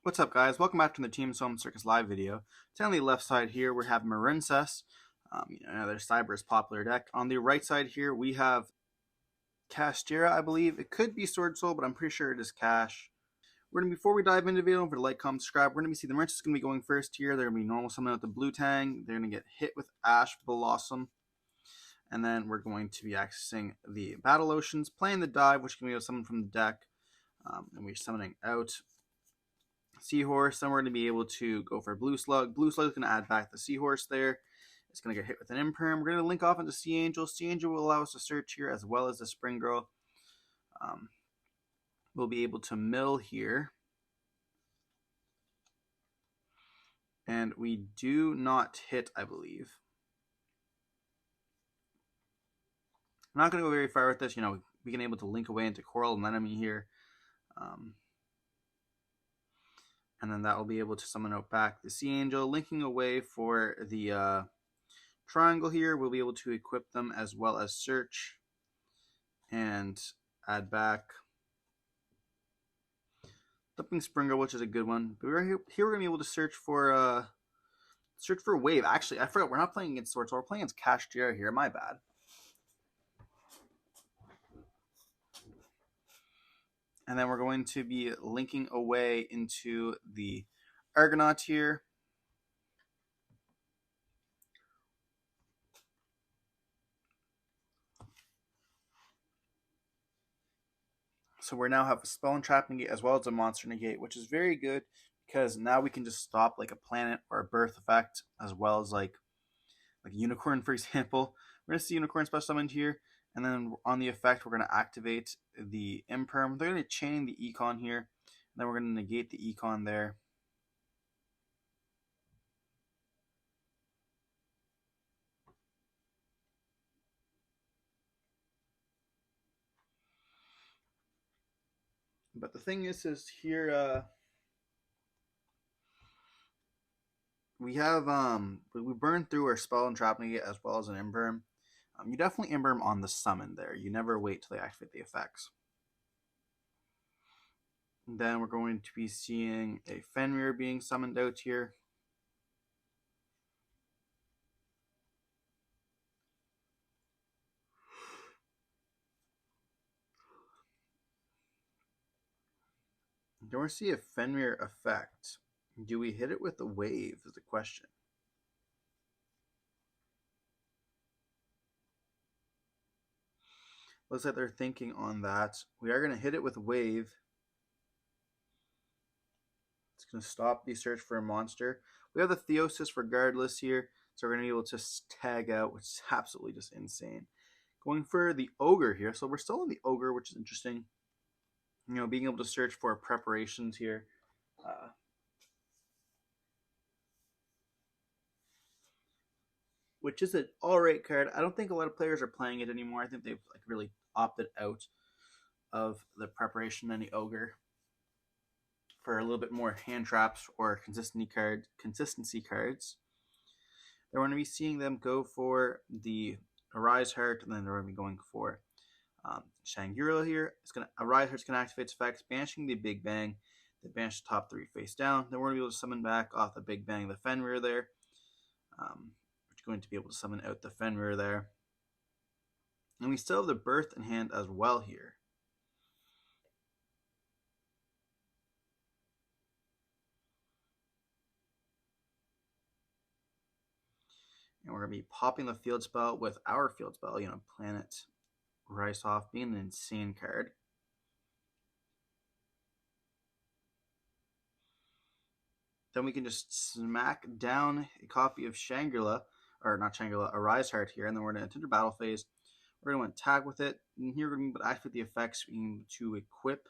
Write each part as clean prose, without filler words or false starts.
What's up, guys? Welcome back to the Team Solemn Circus live video. On the left side here, we have Marincess, another Cyber's popular deck. On the right side here, we have Kashtira, I believe. It could be Sword Soul, but I'm pretty sure it is Cash. Before we dive into the video, don't forget to like, comment, subscribe. We're gonna see the Marincess is gonna be going first here. They're gonna be normal summon with the blue tang. They're gonna get hit with Ash Blossom. And then we're going to be accessing the Battle Oceans, playing the dive, which can be summon from the deck. And we're summoning out Seahorse. Then we're going to be able to go for Blue Slug. Blue Slug is going to add back the Seahorse there. It's going to get hit with an Imperm. We're going to link off into Sea Angel. Sea Angel will allow us to search here as well as the Spring Girl. We'll be able to mill here. And we do not hit, I believe. I'm not going to go very far with this. We can able to link away into Coral and enemy here. And then that will be able to summon out back the Sea Angel. Linking away for the triangle here, we'll be able to equip them as well as search and add back Flipping Springer, which is a good one. But here we're going to be able to search for Wave. Actually, I forgot, we're not playing against Sword, so we're playing against Kashtira here. My bad. And then we're going to be linking away into the Argonaut here. So we now have a spell and trap negate as well as a monster negate, which is very good because now we can just stop like a planet or a birth effect as well as like Unicorn, for example. We're going to see Unicorn special summoned here. And then on the effect, we're going to activate the Imperm. They're going to chain the Econ here. And then we're going to negate the Econ there. But the thing is here we have we burned through our spell and trap negate as well as an Imperm. You definitely Imperm on the summon there. You never wait till they activate the effects. And then we're going to be seeing a Fenrir being summoned out here. Then we're see a Fenrir effect. Do we hit it with a wave is the question. Looks like they're thinking on that. We are going to hit it with a wave. It's going to stop the search for a monster. We have the Theosis regardless here, so we're going to be able to tag out, which is absolutely just insane. Going for the Ogre here. So we're still in the Ogre, which is interesting. Being able to search for preparations here. Which is an alright card. I don't think a lot of players are playing it anymore. I think they've really opted out of the preparation and the Ogre for a little bit more hand traps or consistency cards. They're going to be seeing them go for the Arise Heart, and then they're going to be going for Shangri-La here. Arise Heart's going to activate its effects, banishing the Big Bang. They banish the top 3 face down. Then we're going to be able to summon back off the Big Bang the Fenrir there. We're going to be able to summon out the Fenrir there. And we still have the Birth in hand as well here. And we're going to be popping the field spell with our field spell, Planet Rice Off being an insane card. Then we can just smack down a copy of Shangri-La, or not Shangri-La, Arise Heart here, and then we're going to enter battle phase. We're going to attack with it, and here we're going to activate the effects to equip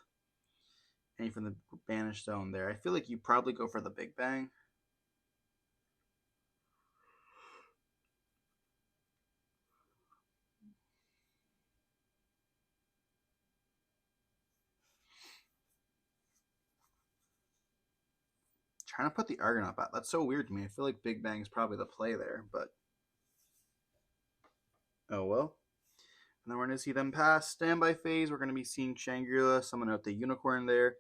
any from the banished zone there. I feel like you probably go for the Big Bang. Trying to put the Argonaut back. That's so weird to me. I feel like Big Bang is probably the play there, but oh well. And then we're going to see them pass standby phase. We're going to be seeing Shangri-La summon out the Unicorn there.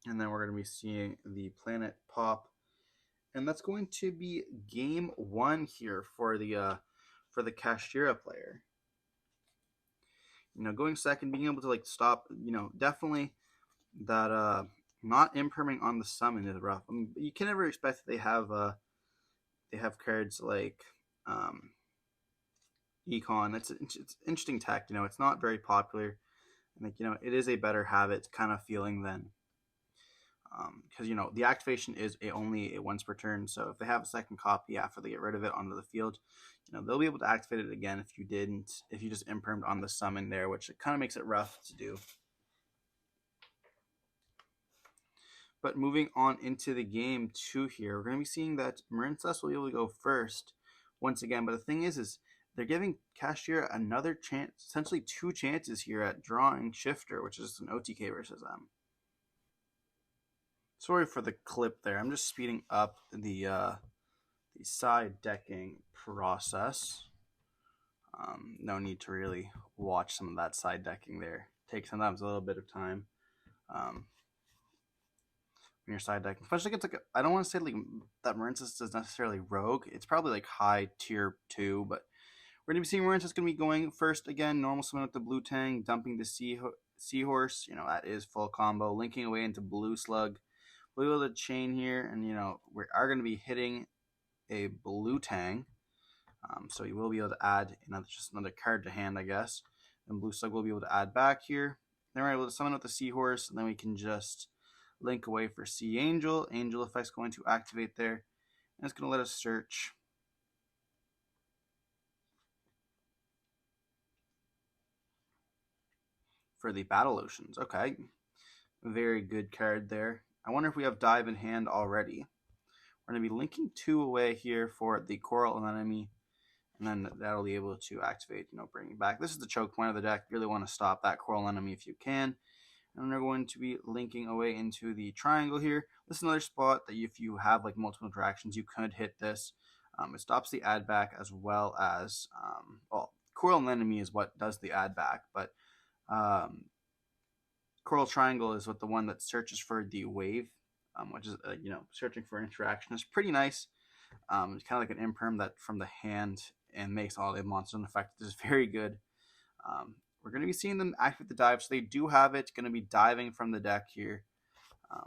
And then we're going to be seeing the planet pop. And that's going to be game 1 here for the Kashtira player. Going second, being able to like stop, definitely that not imperming on the summon is rough. I mean, you can never expect that they have cards like Econ. It's interesting tech. It's not very popular. And it is a better habit kind of feeling than because the activation is only a once per turn. So if they have a second copy after they get rid of it onto the field, they'll be able to activate it again if you just impermed on the summon there, which it kind of makes it rough to do. But moving on into the game 2 here, we're going to be seeing that Marincess will be able to go first once again. But the thing is they're giving Kashtira another chance, essentially 2 chances here at drawing Shifter, which is an OTK versus them. Sorry for the clip there. I'm just speeding up the side decking process. No need to really watch some of that side decking there. Takes sometimes a little bit of time. When you're side decking, especially it's like I don't want to say like that Marincess is necessarily rogue. It's probably like high tier 2, but we're gonna be seeing Marincess gonna be going first again. Normal summon with the blue tang, dumping the seahorse. That is full combo. Linking away into blue slug. We'll be able to chain here, and we are going to be hitting a blue tang, so you will be able to add just another card to hand, I guess. And blue slug will be able to add back here. Then we're able to summon with the seahorse, and then we can just link away for Sea Angel. Angel effect's going to activate there, and it's going to let us search for the Battle Oceans. Okay, very good card there. I wonder if we have Dive in hand already. We're going to be linking 2 away here for the Coral Anemone, and then that'll be able to activate, bring it back. This is the choke point of the deck. You really want to stop that Coral Anemone if you can. And then they're going to be linking away into the triangle here. This is another spot that if you have like multiple interactions, you could hit this. It stops the add back as well as, Coral Anemone is what does the add back, but Coral Triangle is the one that searches for the wave, which is searching for interaction. It's pretty nice. It's kind of like an imperm that from the hand and makes all the monsters unaffected. It's very good. We're going to be seeing them activate the dive, so they do have it. Going to be diving from the deck here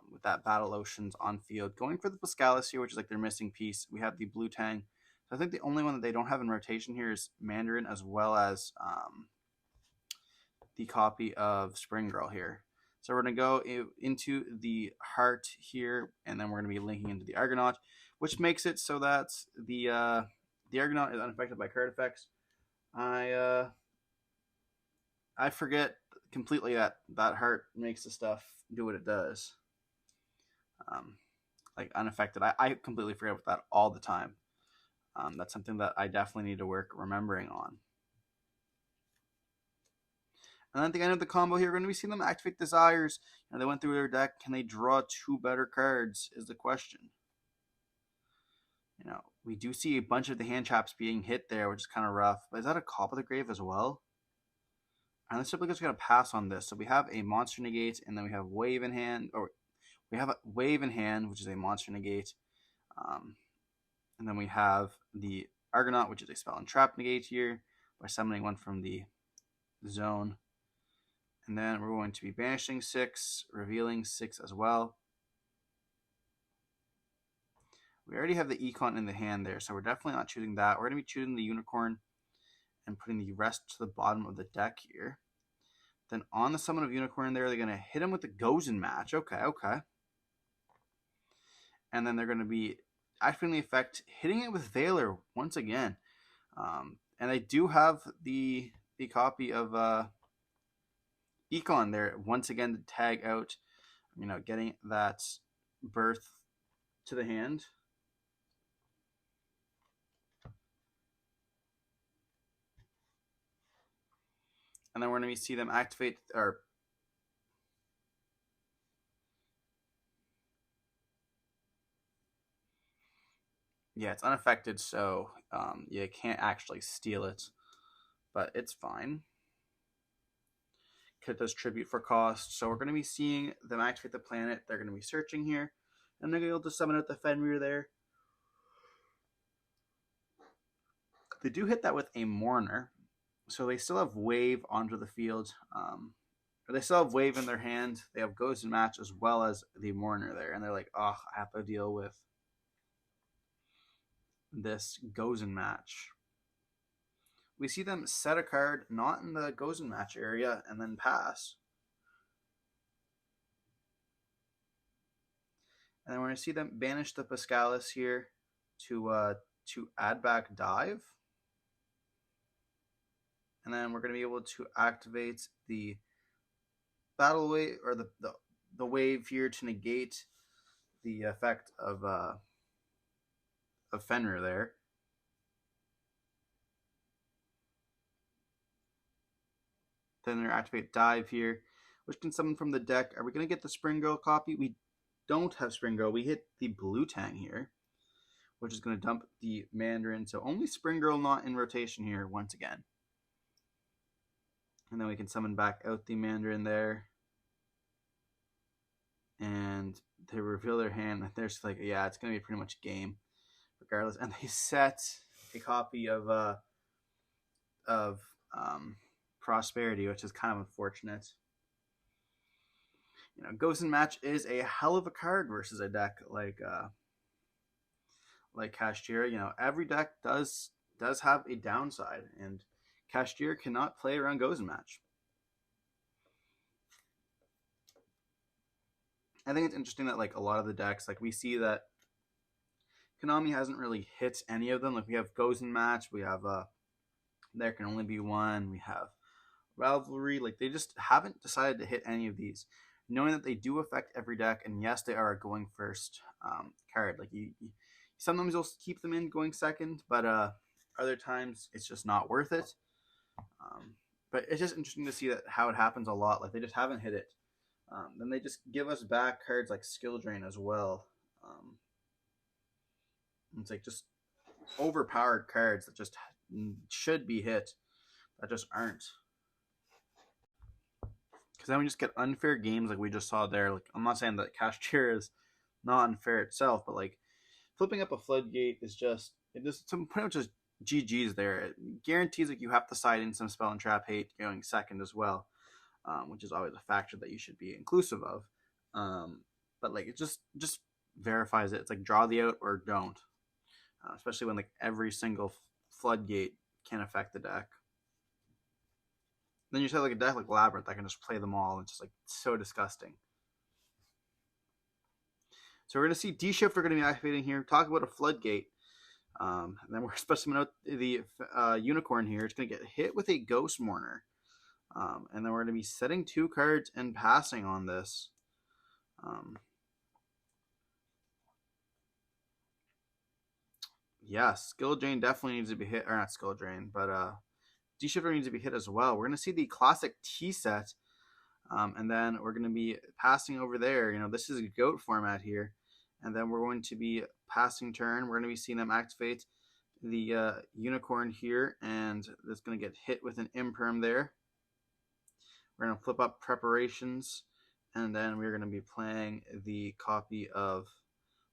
with that Battle Oceans on field. Going for the Pascalis here, which is like their missing piece. We have the Blue Tang. So I think the only one that they don't have in rotation here is Mandarin, as well as the copy of Spring Girl here. So we're going to go into the Heart here, and then we're going to be linking into the Argonaut, which makes it so that the Argonaut is unaffected by card effects. I forget completely that Heart makes the stuff do what it does. Like unaffected. I completely forget about that all the time. That's something that I definitely need to work remembering on. And then at the end of the combo here, we're going to be seeing them activate Desires. They went through their deck. Can they draw 2 better cards is the question. We do see a bunch of the hand traps being hit there, which is kind of rough. But is that a Call of the Grave as well? And let's simply just going to pass on this. So we have a Monster Negate, and then we have Wave in hand. Or we have a Wave in hand, which is a Monster Negate. And then we have the Argonaut, which is a Spell and Trap Negate here, by summoning one from the zone. And then we're going to be banishing 6, revealing 6 as well. We already have the Econ in the hand there, so we're definitely not choosing that. We're going to be choosing the Unicorn and putting the rest to the bottom of the deck here. Then on the summon of Unicorn there, they're going to hit him with the Gozen match. Okay. And then they're going to be activating the effect, hitting it with Veiler once again. And they do have the copy of Econ there once again to tag out, getting that birth to the hand. And then we're going to see them activate, yeah, it's unaffected, so you can't actually steal it, but it's fine. does tribute for cost. So we're going to be seeing them activate the planet. They're going to be searching here, and they're going to be able to summon out the Fenrir there. They do hit that with a Mourner, so they still have Wave onto the field. They still have Wave in their hand. They have Ghost and Match as well as the Mourner there, and they're like, oh, I have to deal with this Gozen Match. We see them set a card not in the Gozen Match area and then pass. And then we're going to see them banish the Pascalis here to add back Dive. And then we're going to be able to activate the Battle Wave, or the Wave here to negate the effect of Fenrir there. Then they're activate Dive here, which can summon from the deck. Are we going to get the Spring Girl copy? We don't have Spring Girl. We hit the Blue Tang here, which is going to dump the Mandarin. So only Spring Girl not in rotation here once again. And then we can summon back out the Mandarin there. And they reveal their hand. They're just like, yeah, it's going to be pretty much game regardless. And they set a copy of Prosperity, which is kind of unfortunate. You know, Ghost and Match is a hell of a card versus a deck like Kashtira. You know, every deck does have a downside, and Kashtira cannot play around Ghost and Match. I think it's interesting that like a lot of the decks, like we see that Konami hasn't really hit any of them. Like we have Ghost and Match, we have There Can Only Be One, we have Rivalry. Like they just haven't decided to hit any of these, knowing that they do affect every deck. And yes, they are a going first card. Like you sometimes you'll keep them in going second, but other times it's just not worth it. But it's just interesting to see that how it happens a lot. Like they just haven't hit it. Then they just give us back cards like Skill Drain as well. It's like just overpowered cards that just should be hit that just aren't. Because then we just get unfair games like we just saw there. Like I'm not saying that Kashtira is not unfair itself, but like flipping up a Floodgate is just pretty much just GG's there. It guarantees like you have to side in some Spell and Trap hate going second as well, which is always a factor that you should be inclusive of. But like it just verifies it. It's like draw the out or don't, especially when like every single Floodgate can affect the deck. Then you have like a deck like Labyrinth that can just play them all. It's just like so disgusting. So we're going to see D-Shift are going to be activating here. Talk about a Floodgate. And then we're supposed to note the Unicorn here. It's going to get hit with a Ghost Mourner. And then we're going to be setting 2 cards and passing on this. Yeah, Skill Drain definitely needs to be hit. Or not Skill Drain, but D-Shifter needs to be hit as well. We're going to see the classic T-set. And then we're going to be passing over there. You know, this is a GOAT format here. And then we're going to be passing turn. We're going to be seeing them activate the Unicorn here. And that's going to get hit with an Imperm there. We're going to flip up Preparations. And then we're going to be playing the copy of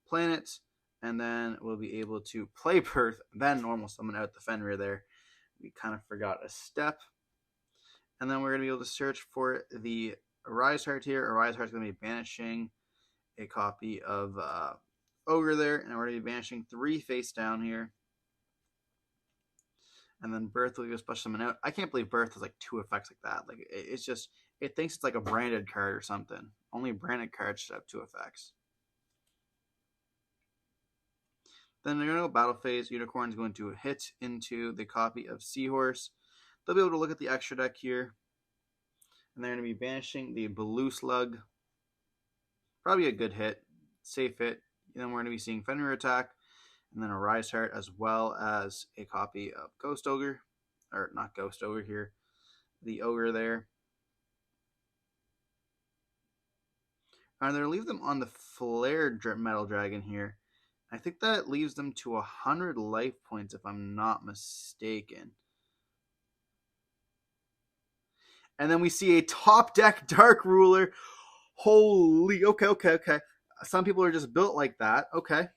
Planet. And then we'll be able to play Birth. Then normal summon out the Fenrir there. We kind of forgot a step. And then we're going to be able to search for the Arise Heart here. Arise Heart's going to be banishing a copy of Ogre there. And we're going to be banishing 3 face down here. And then Birth will just push someone out. I can't believe Birth has like 2 effects like that. Like it's just, it thinks it's like a branded card or something. Only branded cards should have 2 effects. Then they're going to go Battle Phase. Unicorn's going to hit into the copy of Seahorse. They'll be able to look at the extra deck here. And they're going to be banishing the Blue Slug. Probably a good hit. Safe hit. And then we're going to be seeing Fenrir attack. And then a Rise Heart as well as a copy of Ghost Ogre. Or not Ghost Ogre here. The Ogre there. And they're going to leave them on the Flared Metal Dragon here. I think that leaves them to 100 life points if I'm not mistaken. And then we see a top deck Dark Ruler. Holy, okay. Some people are just built like that. Okay.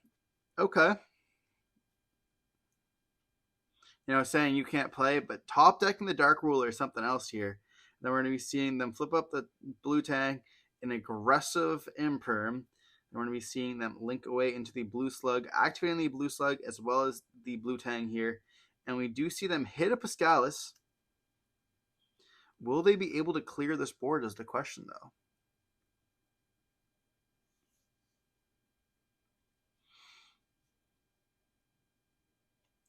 You know, saying you can't play, but top decking the Dark Ruler is something else here. Then we're going to be seeing them flip up the blue tang in aggressive imperm. And we're going to be seeing them link away into the blue slug, activating the blue slug as well as the blue tang here. And we do see them hit a Pascalis. Will they be able to clear this board is the question, though.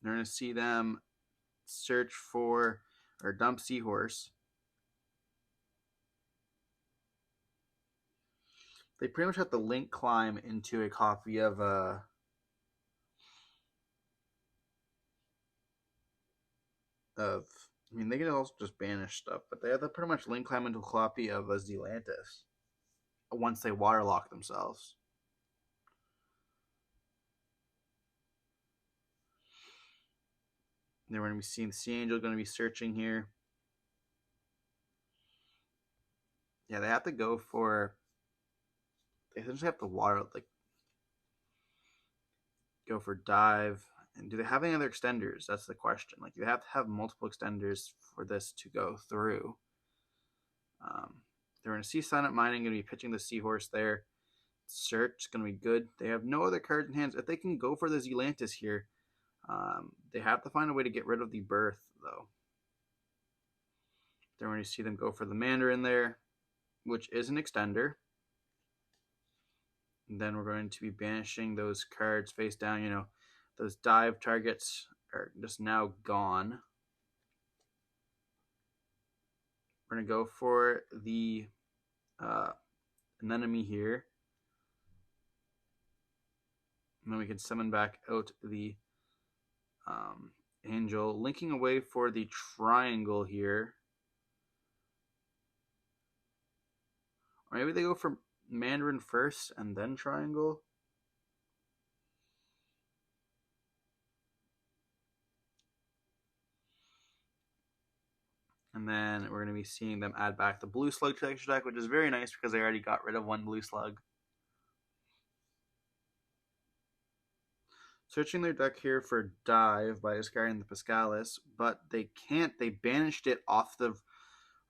They're going to see them search for or dump Seahorse. They pretty much have to link climb into a copy of I mean, they can also just banish stuff, but they have to pretty much link climb into a copy of a Zealantis once they waterlock themselves. Then we're going to be seeing the Sea Angel going to be searching here. Yeah, they have to go for... They essentially have to go for dive. And do they have any other extenders? That's the question. Like, you have to have multiple extenders for this to go through. They're going to see Silent Mining, going to be pitching the Seahorse there. Search is going to be good. They have no other cards in hands. If they can go for the Zealantis here, they have to find a way to get rid of the Birth, though. Then we're going to see them go for the Mandarin there, which is an extender. And then we're going to be banishing those cards face down. You know, those dive targets are just now gone. We're going to go for the Anemone here. And then we can summon back out the Angel, linking away for the Triangle here. Or maybe they go for Mandarin first and then Triangle. And then we're going to be seeing them add back the Blue Slug to the extra deck, which is very nice because they already got rid of one Blue Slug. Searching their deck here for Dive by discarding the Pascalis, but they can't. They banished it off the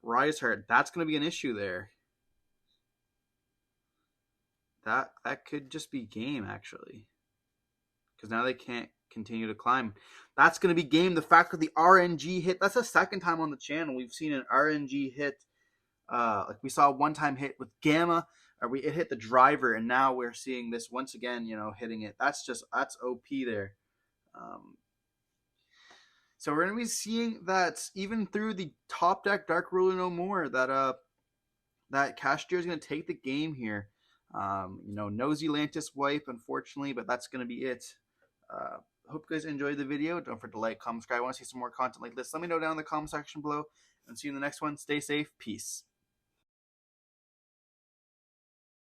Rise Heart. That's going to be an issue there. That could just be game, actually. Because now they can't continue to climb. That's going to be game. The fact that the RNG hit, that's the second time on the channel we've seen an RNG hit. Like we saw a one-time hit with Gamma. It hit the driver, and now we're seeing this once again, you know, hitting it. That's OP there. So we're going to be seeing that even through the top deck Dark Ruler no more, that Kashtira is going to take the game here. You know, no Zealantis wipe, unfortunately, but that's going to be it. Hope you guys enjoyed the video. Don't forget to like, comment, subscribe. I want to see some more content like this. Let me know down in the comment section below. And see you in the next one. Stay safe. Peace.